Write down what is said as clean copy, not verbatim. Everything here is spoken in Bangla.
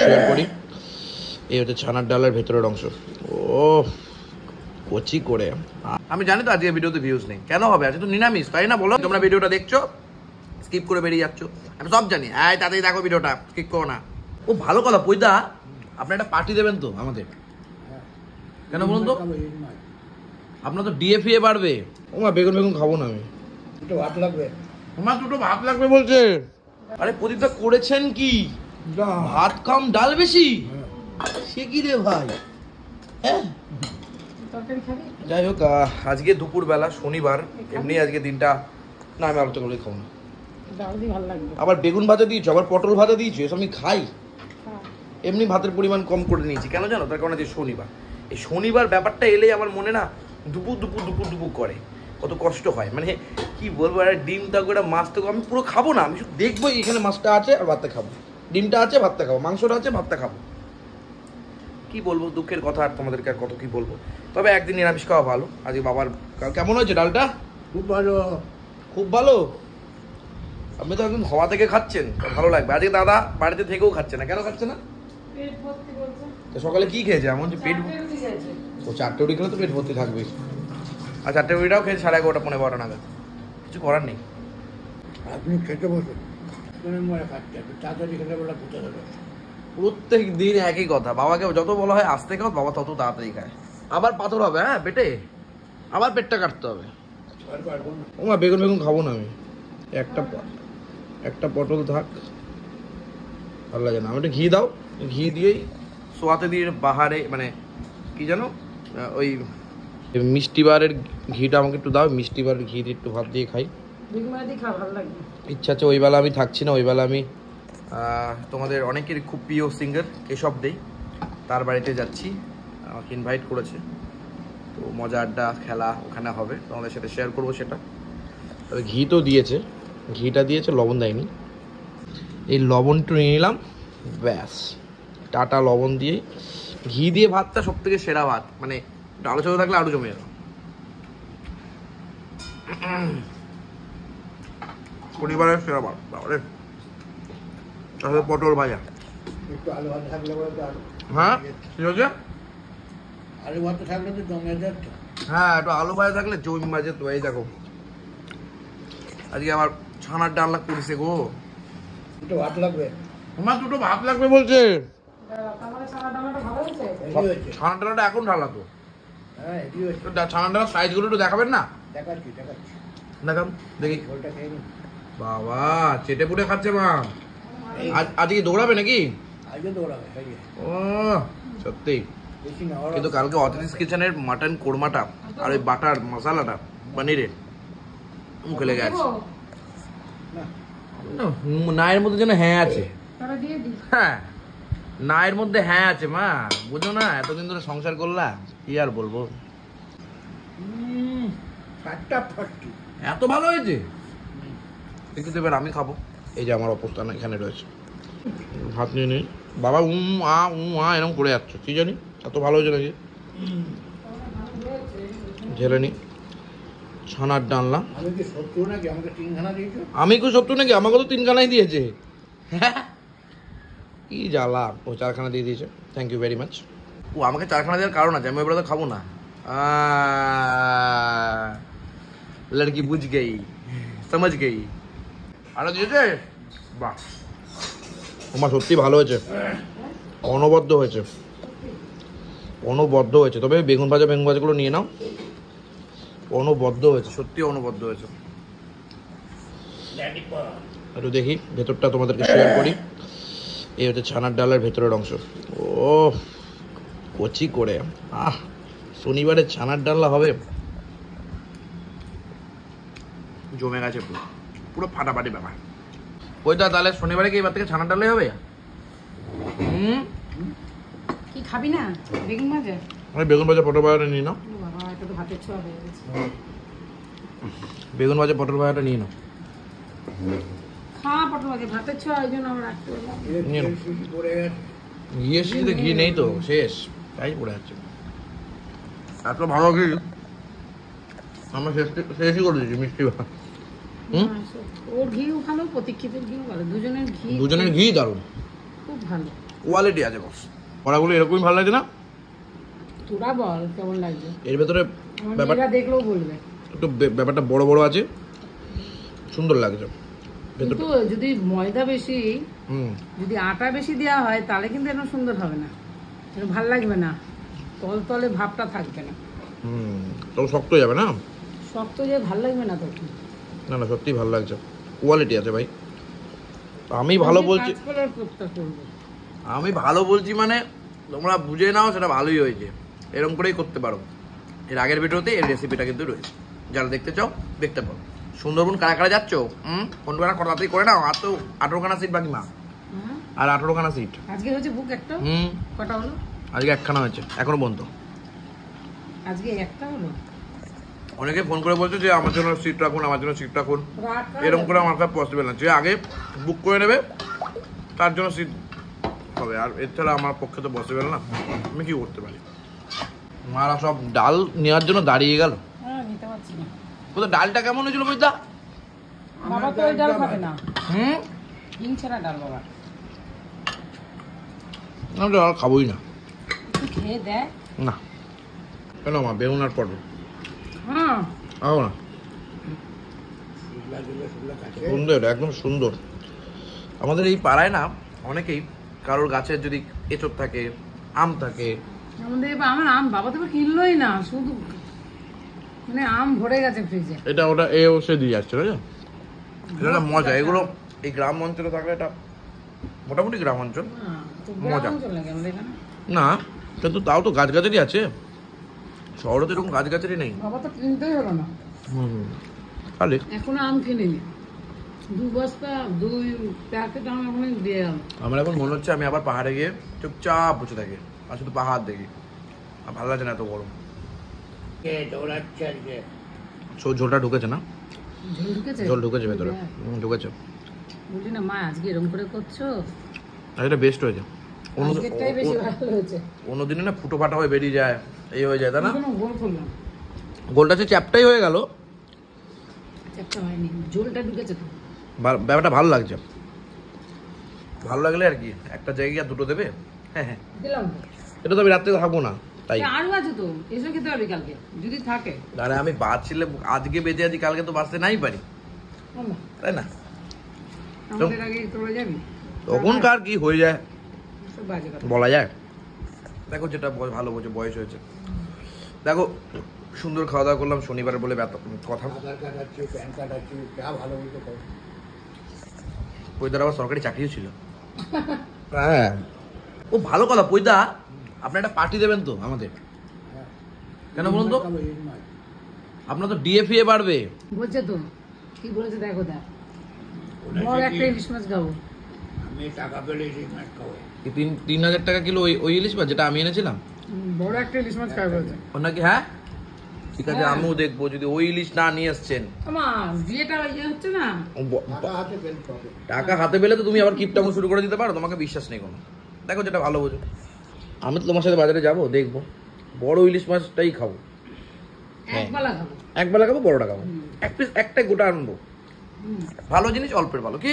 শেয়ার করি। এই হচ্ছে ছানার ডালের ভেতরের অংশ। ও কচি করে। আমি জানি তো আজকে ভিডিওতে ভিউজ নেই, কেন হবে? আজকে তো নিরামিষ, তাই না? বলো, তোমরা ভিডিওটা দেখছো, স্কিপ করে বেরিয়ে যাচ্ছ, আমি সব জানি। তাড়াতাড়ি দেখো ভিডিওটা, স্কিপ করো না। ও ভালো কথা, পয়দা আপনি একটা পার্টি দেবেন তো আমাদের? কেন বলুন তো? আপনার তো ডিএফএ বাড়বে। ওমা বেগুন বেগুন খাবো না আমি, দুটো ভাত লাগবে। ওমা দুটো ভাত লাগবে বলছে। আরে প্রদীপদা করেছেন কি? ভাত কম ডাল বেশি? সে কি রে ভাই? হ্যাঁ যাই হোক, আজকে দুপুরবেলা শনিবার, এমনি আজকে দিনটা না আমি আলোচনা করে খাবো না। আবার বেগুন ভাজা দিয়েছো, আবার পটল ভাজা দিয়েছো, এসব আমি খাই? এমনি ভাতের পরিমাণ কম করে নিয়েছি, কেন জানো? তার কারণ আজকে শনিবার। এই শনিবার ব্যাপারটা এলেই আমার মনে না দুপুর দুপুর দুপুর দুপুর করে, কত কষ্ট হয়। মানে কি বলবো, একটা ডিম থাকবো, একটা মাছ থাকবো, আমি পুরো খাবো না, আমি শুধু দেখবো এখানে মাছটা আছে আর ভাতটা খাবো, ডিমটা আছে ভাতটা খাবো, মাংসটা আছে ভাতটা খাবো। কি বলবো, দুঃখের কথা, আর তোমাদেরকে আর কত কি বলবো। তবে একদিন নিরামিষ খাওয়া ভালো। আজকে বাবার কেমন হয়েছে ডালটা? খুব ভালো, খুব ভালো। আপনি তো একদম হওয়া থেকে খাচ্ছেন, ভালো লাগবে। আজকে দাদা বাড়িতে থেকেও খাচ্ছে না, কেন খাচ্ছে না? তো সকালে কি খেয়েছে এমন যে পেট? ও 4টে রুটি খেলে তো পেট ভর্তি থাকবে। আর 4টে রুটিটাও খেয়েছে 11:30 পৌনে 12 নাগাদ। কিছু করার নেই। আপনি খেতে বসুন, তাড়াতাড়ি খেতে বলে বুঝতে হবে। প্রত্যেক দিন একই কথা, বাবাকে যত বলা হয় আসতে খাও, বাবা তত তাড়াতাড়ি খায়। আবার পাথর হবে, হ্যাঁ পেটে, আবার পেটটা কাটতে হবে। ওমা বেগুন বেগুন খাবো না আমি, একটা পটল থাক, ভালো লাগে না। আমি একটু ঘি দাও, ঘি দিয়েই সোয়াতে দিয়ে বাহারে, মানে কি জানো, ওই মিষ্টি বারের ঘিটা আমাকে একটু দাও, মিষ্টি বারের ঘি দিয়ে একটু ভাত দিয়ে খাই, ইচ্ছা আছে। ওই বেলা আমি থাকছি না, ওই বেলা আমি তোমাদের অনেকের খুব প্রিয় সিঙ্গার কেশব দেই, তার বাড়িতে যাচ্ছি, আমাকে ইনভাইট করেছে। তো মজা আড্ডা খেলা ওখানে হবে, তোমাদের সাথে শেয়ার করবো সেটা। তবে ঘি তো দিয়েছে, ঘিটা দিয়েছে, লবণ দেয়নি। এই লবণটা নিয়ে নিলাম, ব্যাস টাটা লবণ দিয়ে ঘি দিয়ে ভাতটা সব থেকে সেরা ভাত। মানে আলু চলে থাকলে আলু জমে যেত। পরিবারের সেরা ভাত, বাবারে। তাহলে পটল ভাজা, একটু আলু ভাজা থাকলে বলে তো আলু। হ্যাঁ কি হচ্ছে? আলু ভাজা থাকলে তো জমে যাচ্ছে। হ্যাঁ একটু আলু ভাজা থাকলে জমি মাঝে তো। এই দেখো আজকে আমার ছানার ডালনা করেছে গো। দুটো ভাত লাগবে। আমার দুটো ভাত লাগবে বলছে। হয়েছে। ছানার ডালাটা এখন ঢালা তো। হ্যাঁ এটি হয়েছে। ছানার ডালার সাইজগুলো একটু দেখাবেন না? দেখাচ্ছি দেখান দেখি। ঝোলটা খেয়ে নিন। বাবা চেটে পুটে খাচ্ছে মা। আজকে দৌড়াবে নাকি? আজকে দৌড়াবে। ও সত্যি। বেশি না, কিন্তু কালকে অতিথিস কিচেনের মাটন কোরমাটা আর ওই বাটার মশলাটা পনিরের মুখে লেগে আছে। নায়ের মধ্যে যেন হ্যাঁ আছে। হ্যাঁ নায়ের মধ্যে হ্যাঁ আছে মা, বুঝো না? এতদিন ধরে সংসার করলা, কি আর বলবো। এত ভালো হয়েছে, একটু দেবেন, আমি খাবো। এই যে আমার অবস্থান এখানে রয়েছে, ভাত নিয়ে নিই। বাবা এরকম করে যাচ্ছ, কি জানি এত ভালো হয়েছে নাকি। ঝেলে নি ছানার ডালনা। আমি কি শত্রু নাকি? আমাকে 3খানা দিয়েছো? আমি কি শত্রু নাকি? আমাকে তো 3খানাই দিয়েছে। কি জ্বালা, ও 4খানা দিয়ে দিয়েছে। Thank you very much. ও আমাকে 4খানা দেওয়ার কারণ আছে, আমি ওই বেলা তো খাবো না। লড়কি বুঝ গই, সমঝ গই। আরো দিয়েছে, বাহ। আমার সত্যি ভালো হয়েছে, অনবদ্য হয়েছে, অনবদ্য হয়েছে। তবে বেগুন ভাজাগুলো নিয়ে নাও, অনবদ্য হয়েছে, সত্যি অনবদ্য হয়েছে। একটু দেখি ভেতরটা, তোমাদেরকে শেয়ার করি। এই হচ্ছে ছানার ডালের ভেতরের অংশ। ও কচি করে, শনিবারে ছানার ডালনা হবে, জমে গেছে পুরো, পুরো ফাটাফাটি ব্যাপার। ওইটা তাহলে শনিবারে কি এবার থেকে ছানার ডালে হবে? কি খাবি না বেগুন ভাজা? আমি বেগুন ভাজা পটল ভাজাটা নিয়ে নাও। বাবা এটা তো ভাতের ছোঁয়া হয়ে গেছে। বেগুন ভাজা পটল ভাজাটা নিয়ে নাও। খা পটল ভাজা, ভাতের ছোঁয়া, ওই জন্য আমরা রাখতে পারলাম। ঘি এসেছে, ঘি নেই তো, শেষ, তাই পড়ে যাচ্ছে। এত ভালো ঘি আমরা শেষই করে দিয়েছি, মিষ্টি ভাত। ওর ঘিও ভালো, প্রতীক্ষিতের ঘিও ভালো, দুজনের ঘি দারুণ, খুব ভালো। কোয়ালিটি আছে বস। বড়াগুলো এরকমই ভালো লাগে না? তোরা বল কেমন লাগছে, এর ভেতরে আমার ব্যাপার মেয়েরা দেখলেও বলবে। একটু ব্যাপারটা বড় বড় আছে, সুন্দর লাগছে ভেতরটা। কিন্তু যদি ময়দা বেশি, যদি আটা বেশি দেওয়া হয় তাহলে কিন্তু এরকম সুন্দর হবে না, এরকম ভালো লাগবে না, তল তলে ভাবটা থাকবে না, তো শক্ত হয়ে যাবে না, শক্ত যে ভালো লাগবে না তখন। না না সত্যি ভালো লাগছে, কোয়ালিটি আছে ভাই। আমি ভালো বলছি, কাজ করার চেষ্টা করবো। আমি ভালো বলছি মানে তোমরা বুঝে নাও সেটা ভালোই হয়েছে, এরকম করেই করতে পারো। এর আগের ভিডিওতে এর রেসিপিটা কিন্তু রয়েছে, যারা দেখতে চাও দেখতে পারো। সুন্দরবন কারা কারা যাচ্ছ, ফোন করে তাড়াতাড়ি করে নাও, আর তো 18খানা সিট বাকি মা, হ্যাঁ? আর 18খানা সিট। আজকে হচ্ছে বুক একটা, কটা হলো? আজকে 1খানা হয়েছে এখনো বন্ধ। আজকে একটা হলো। অনেকে ফোন করে বলছে যে আমার জন্য সিট রাখুন, আমার জন্য সিট রাখুন, এরকম করে আমার কাছে পসিবল না। যে আগে বুক করে নেবে তার জন্য সিট হবে, আর এছাড়া আমার পক্ষে তো পসিবল না, আমি কি করতে পারি। মারা সব ডাল নেওয়ার জন্য দাঁড়িয়ে গেল। হ্যাঁ, নিতে পারছি না। বলতো ডালটা কেমন হয়েছিল বুঝতা? বাবা তো ওই ডাল খাবে না, হিং ছাড়া ডাল বাবা। আমি তো ডাল খাবোই না। একটু খেয়ে দেখ না কেন মা, বেগুন আর পটল হ্যাঁ খাবো না। শুকলা দিলে শুকলা কাছে সুন্দর, একদম সুন্দর। আমাদের এই পাড়ায় না অনেকেই কারোর গাছের যদি এঁচড় থাকে, আম থাকে, আমাদের এবার আমার আম বাবা তো এবার কিনলোই না, শুধু মানে আম ভরে গেছে ফ্রিজে। এটা ওটা এ ও সে দিয়ে যাচ্ছে, বুঝলো? এটা একটা মজা, এগুলো এই গ্রাম অঞ্চলে থাকলে এটা মোটামুটি গ্রাম অঞ্চল মজা। চলে গেল এখানে না কিন্তু তাও তো গাছগাছালি আছে, শহরে তো এরকম গাছগাছালি নেই। বাবা তো কিনতেই হলো না, খালি এখনো আম কিনিনি। 2 বস্তা 2 প্যাকেট আম এখন দিয়ে গেল। আমার এখন মনে হচ্ছে আমি আবার পাহাড়ে গিয়ে চুপচাপ বসে থাকি আর শুধু পাহাড় দেখি, আর ভালো লাগছে না এত গরম। কে দৌড়াচ্ছে আজকে ঝোলটা ঢুকেছে না? ঝোল ঢুকেছে, ঝোল ঢুকেছে ভেতরে, ঢুকেছে। বলি না মা আজকে এরকম করে করছো, আর এটা বেস্ট হয়েছে। আজকেরটাই বেশি ভালো হয়েছে। অন্যদিনে না ফুটো ফাটা হয়ে বেরিয়ে যায়, এই হয়ে যায়, তাই না? কোনো গোল করলাম, গোলটা যে চ্যাপটাই হয়ে গেল, একটা হয়নি, ঝোলটা ঢুকেছে তো। ব্যাপারটা ভালো লাগছে। ভালো লাগলে আর কি, একটা জায়গায় আর দুটো দেবে। হ্যাঁ হ্যাঁ, দিলাম তো, এটা তো আমি রাত্রে থাকবো না তাই। আরো আছে তো, এসে খেতে পারবি কালকে যদি থাকে। আরে আমি বাঁচলে আজকে বেঁচে আছি, কালকে তো বাঁচতে নাই পারি, বলো, তাই না? আমাদের আগে তোরা যাবি, তখন কার কি হয়ে যায় সব বাজে কথা। বলা যায়। দেখো যেটা ভালো বোঝে, বয়স হয়েছে। দেখো সুন্দর খাওয়া দাওয়া করলাম, শনিবার বলে কথা। আধার কার্ড আছে প্যান কার্ড আছে, যা ভালো বলতে করো। পৈদার আবার সরকারি চাকরিও ছিল। হ্যাঁ ও ভালো কথা। পৈদা আপনি একটা পার্টি দেবেন তো আমাদের, কেন বলুন তো? আপনার তো ডিএফএ বাড়বে বলছে তো, কি বলেছে দেখো দেখ, বড় একটা ইলিশ মাছ খাবো। আমি টাকা পেলে ইলিশ মাছ খাবো। কি 3,000 টাকা কিলো ওই ইলিশ মাছ যেটা আমি এনেছিলাম, বড় একটা ইলিশ মাছ খাবো বলছে। ওর নাকি? হ্যাঁ ঠিক আছে, আমিও দেখবো যদি ওই ইলিশ না নিয়ে এসছেন। আমার বিয়েটা ইয়ে হচ্ছে না, টাকা হাতে পেলে হবে। টাকা হাতে পেলে তো তুমি আবার কিপটামো শুরু করে দিতে পারো, তোমাকে বিশ্বাস নেই কোনো। দেখো যেটা ভালো বোঝো। আমি তো তোমার সাথে বাজারে যাবো, দেখবো বড় ইলিশ মাছটাই খাবো। একবেলা খাবো, একবেলা খাবো, বড়টা খাবো, এক পিস একটাই গোটা আনবো। ভালো জিনিস অল্পের ভালো, কি